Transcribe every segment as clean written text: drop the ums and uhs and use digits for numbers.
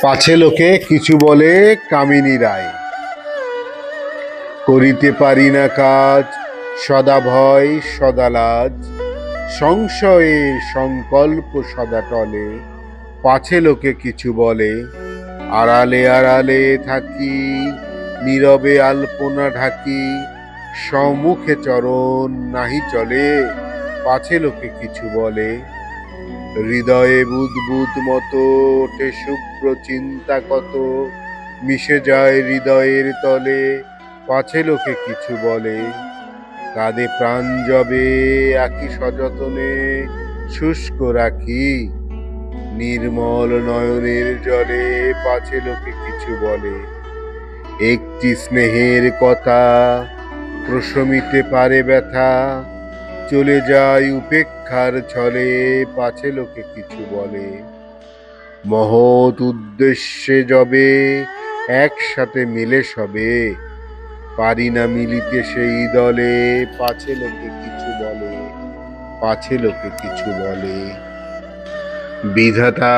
পাছে লোকে কিছু বলে কামিনী রায়। করিতে পারি না কাজ, সদা ভয় সদা লাজ, সংশয়ে সংকল্প সদা টলে। পাছে লোকে কিছু বলে, আড়ালে আড়ালে থাকি, নীরবে আলপনা ঢাকি, সম্মুখে চরণ নাহি চলে। পাছে লোকে কিছু বলে, হৃদয়ে বুদ্বুদ মতো ওঠে শুভ্র চিন্তা কত, মিশে যায় হৃদয়ের তলে। পাছে লোকে কিছু বলে, কাঁধে প্রাণ জবে আঁকি সযতনে, শুষ্ক রাখি নির্মল নয়নের জলে। পাছে লোকে কিছু বলে, একটি স্নেহের কথা প্রশমিতে পারে ব্যথা, চলে যায় উপেক্ষার ছলে। পাছে লোকে কিছু বলে, মহৎ উদ্দেশ্যে যবে একসাথে মিলে সবে, পারি না মিলিতে সেই দলে। পাছে লোকে কিছু বলে, পাছে লোকে কিছু বলে। বিধাতা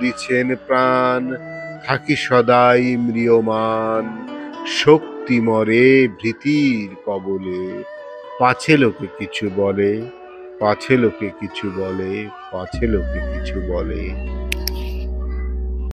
দিছেন প্রাণ, থাকি সদাই ম্রিয়মান, শক্তি মরে ভীতির কবলে। পাছে লোকে কিছু বলে, পাছে লোকে কিছু বলে, পাছে লোকে কিছু বলে।